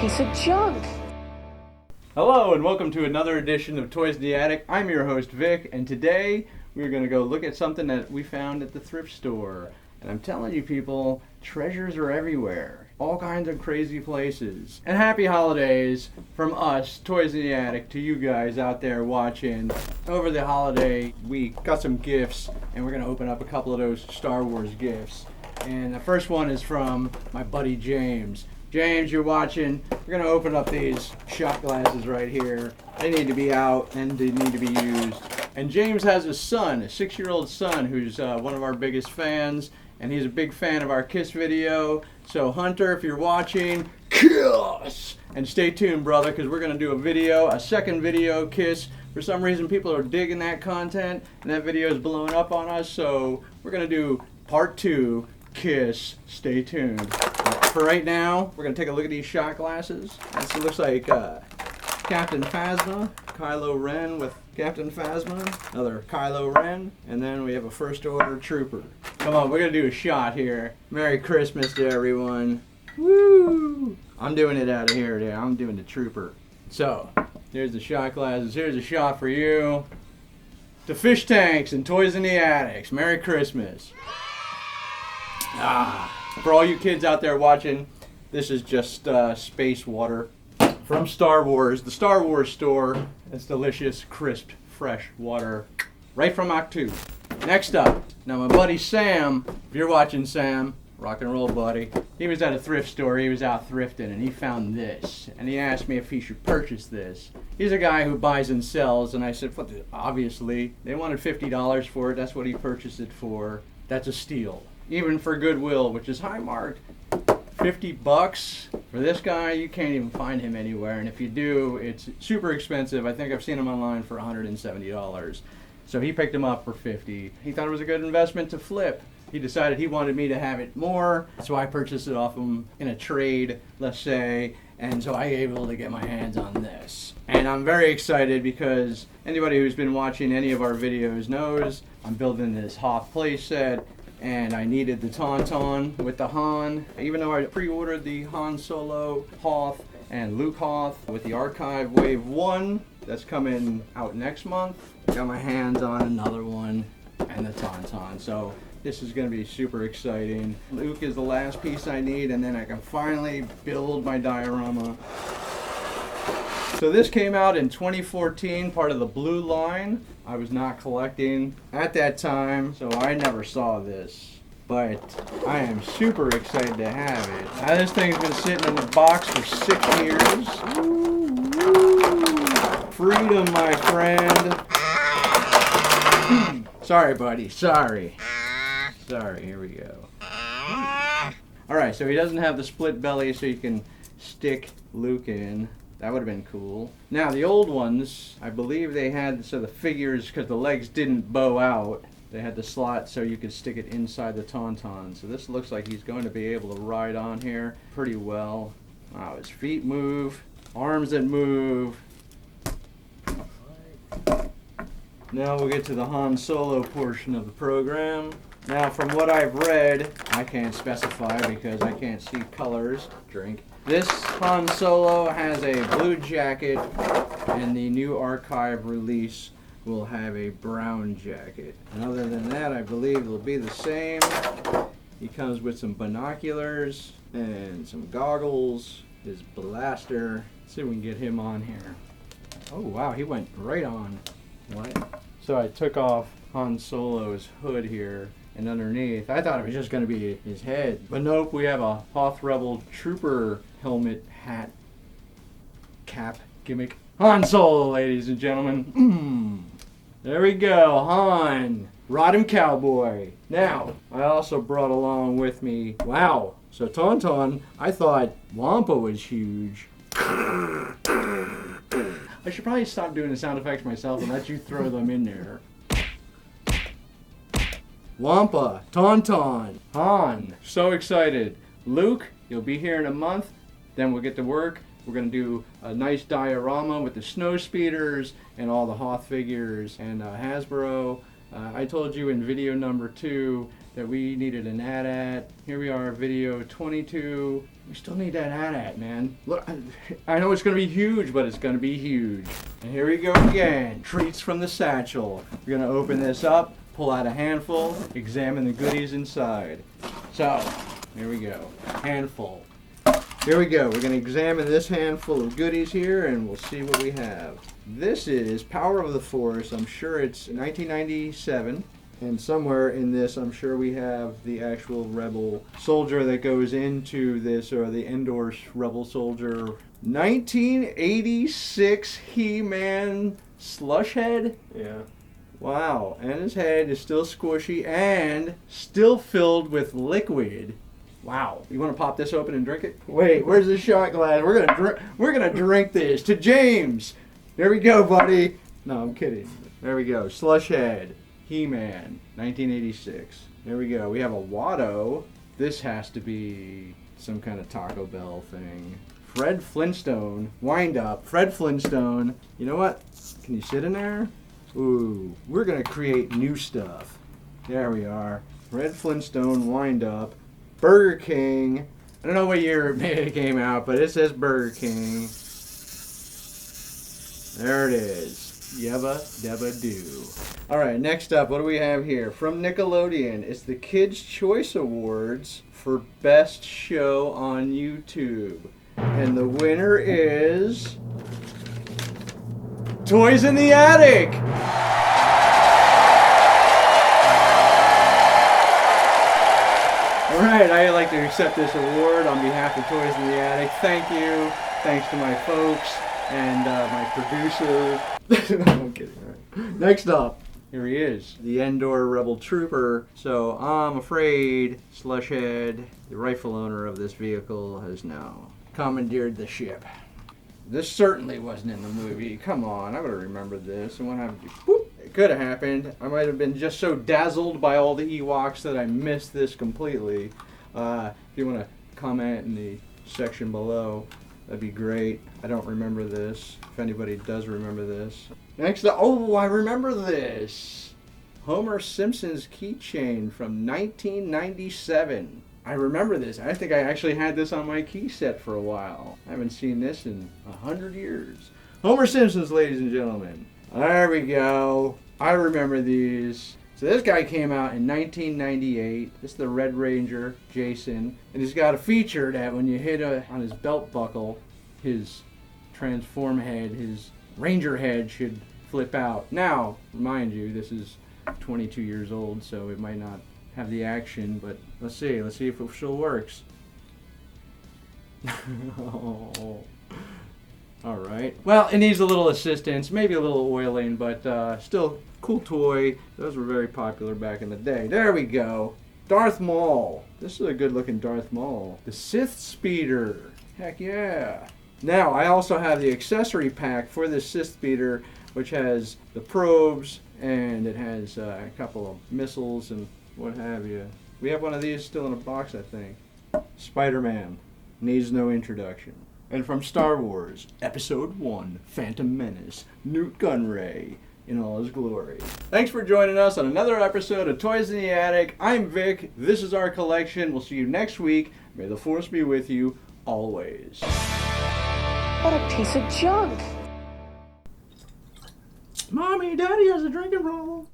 piece of junk. Hello and welcome to another edition of Toys in the Attic. I'm your host Vic, and today we're going to go look at something that we found at the thrift store. And I'm telling you people, treasures are everywhere. All kinds of crazy places. And happy holidays from us, Toys in the Attic, to you guys out there watching over the holiday week. Got some gifts, and we're going to open up a couple of those Star Wars gifts. And the first one is from my buddy James. James, you're watching. We're going to open up these shot glasses right here. They need to be out and they need to be used. And James has a son, a 6-year-old son, who's one of our biggest fans. And he's a big fan of our Kiss video. So Hunter, if you're watching, Kiss! And stay tuned, brother, because we're going to do a second video, Kiss. For some reason, people are digging that content, and that video is blowing up on us. So we're going to do part 2, Kiss. Stay tuned. For right now, we're going to take a look at these shot glasses. This looks like Captain Phasma, Kylo Ren with Captain Phasma, another Kylo Ren, and then we have a First Order Trooper. Come on, we're going to do a shot here. Merry Christmas to everyone. Woo! I'm doing it out of here. Yeah, I'm doing the Trooper. So, here's the shot glasses. Here's a shot for you. The fish tanks and Toys in the Attics. Merry Christmas. For all you kids out there watching, this is just space water from Star Wars, the Star Wars store. It's delicious, crisp, fresh water right from Octu. Next up, now my buddy Sam, if you're watching Sam, rock and roll buddy, he was at a thrift store, he was out thrifting, and he found this, and he asked me if he should purchase this. He's a guy who buys and sells, and I said, obviously, they wanted $50 for it, that's what he purchased it for. That's a steal. Even for Goodwill, which is high marked, $50 for this guy, you can't even find him anywhere. And if you do, it's super expensive. I think I've seen him online for $170. So he picked him up for $50. He thought it was a good investment to flip. He decided he wanted me to have it more, so I purchased it off him in a trade, let's say, and so I was able to get my hands on this. And I'm very excited because anybody who's been watching any of our videos knows I'm building this Hoth play set. And I needed the Tauntaun with the Han. Even though I pre-ordered the Han Solo, Hoth, and Luke Hoth with the Archive Wave 1, that's coming out next month. Got my hands on another one, and the Tauntaun. So this is going to be super exciting. Luke is the last piece I need, and then I can finally build my diorama. So this came out in 2014, part of the blue line. I was not collecting at that time, so I never saw this. But I am super excited to have it. Now this thing's been sitting in the box for 6 years. Freedom, my friend. Sorry, buddy, sorry. Sorry, here we go. Alright, so he doesn't have the split belly so you can stick Luke in. That would have been cool. Now, the old ones, I believe they had, so the figures, because the legs didn't bow out, they had the slot so you could stick it inside the Tauntaun. So this looks like he's going to be able to ride on here pretty well. Wow, his feet move, arms that move. Now we'll get to the Han Solo portion of the program. Now, from what I've read, I can't specify because I can't see colors. Drink. This Han Solo has a blue jacket, and the new archive release will have a brown jacket. And other than that, I believe it'll be the same. He comes with some binoculars and some goggles, his blaster. Let's see if we can get him on here. Oh wow, he went right on. What? So I took off Han Solo's hood here. And underneath, I thought it was just going to be his head. But nope, we have a Hoth Rebel Trooper helmet, hat, cap, gimmick. Han Solo, ladies and gentlemen. There we go, Han. Rod him, cowboy. Now, I also brought along with me, wow, so Tauntaun, I thought Wampa was huge. I should probably stop doing the sound effects myself and let you throw them in there. Wampa, Tauntaun, Han, so excited. Luke, you'll be here in a month, then we'll get to work. We're going to do a nice diorama with the snow speeders and all the Hoth figures and Hasbro. I told you in video number 2 that we needed an AT-AT. Here we are, video 22. We still need that AT-AT, man. Look, I know it's going to be huge, but it's going to be huge. And here we go again. Treats from the satchel. We're going to open this up, pull out a handful, examine the goodies inside. So, here we go. Handful. Here we go. We're going to examine this handful of goodies here, and we'll see what we have. This is Power of the Force. I'm sure it's 1997. And somewhere in this, I'm sure we have the actual Rebel soldier that goes into this, or the Endor Rebel soldier. 1986 He-Man slush head? Yeah. Wow. And his head is still squishy and still filled with liquid. Wow. You want to pop this open and drink it? Wait, where's the shot glass? We're gonna drink this to James. There we go, buddy. No, I'm kidding. There we go. Slush head. He-Man, 1986. There we go. We have a Watto. This has to be some kind of Taco Bell thing. Fred Flintstone. Wind up. Fred Flintstone. You know what? Can you sit in there? Ooh, we're going to create new stuff. There we are. Fred Flintstone, wind up. Burger King. I don't know what year it came out, but it says Burger King. There it is. Yabba dabba do. Alright, next up, what do we have here? From Nickelodeon, it's the Kids' Choice Awards for Best Show on YouTube. And the winner is... Toys in the Attic! Alright, I'd like to accept this award on behalf of Toys in the Attic. Thank you. Thanks to my folks and my producer. I'm kidding. All right. Next up, here he is, the Endor Rebel Trooper. So I'm afraid Slushhead, the rightful owner of this vehicle, has now commandeered the ship. This certainly wasn't in the movie. Come on, I would have remembered this. And what happened? Whoop, it could have happened. I might have been just so dazzled by all the Ewoks that I missed this completely. If you want to comment in the section below, that'd be great. I don't remember this. If anybody does remember this. Next up, oh, I remember this. Homer Simpson's keychain from 1997. I remember this. I think I actually had this on my key set for a while. I haven't seen this in 100 years. Homer Simpson's, ladies and gentlemen. There we go. I remember these. So this guy came out in 1998. This is the Red Ranger, Jason. And he's got a feature that when you hit on his belt buckle, his transform head, his Ranger head should flip out. Now, remind you, this is 22 years old, so it might not have the action, but let's see if it still works. Oh. All right. Well, it needs a little assistance, maybe a little oiling, but still cool toy. Those were very popular back in the day. There we go. Darth Maul. This is a good looking Darth Maul. The Sith Speeder. Heck yeah. Now, I also have the accessory pack for this Sith Speeder, which has the probes, and it has a couple of missiles and what have you. We have one of these still in a box, I think. Spider-Man. Needs no introduction. And from Star Wars, Episode 1, Phantom Menace, Newt Gunray in all his glory. Thanks for joining us on another episode of Toys in the Attic. I'm Vic. This is our collection. We'll see you next week. May the Force be with you always. What a piece of junk! Mommy, Daddy has a drinking problem.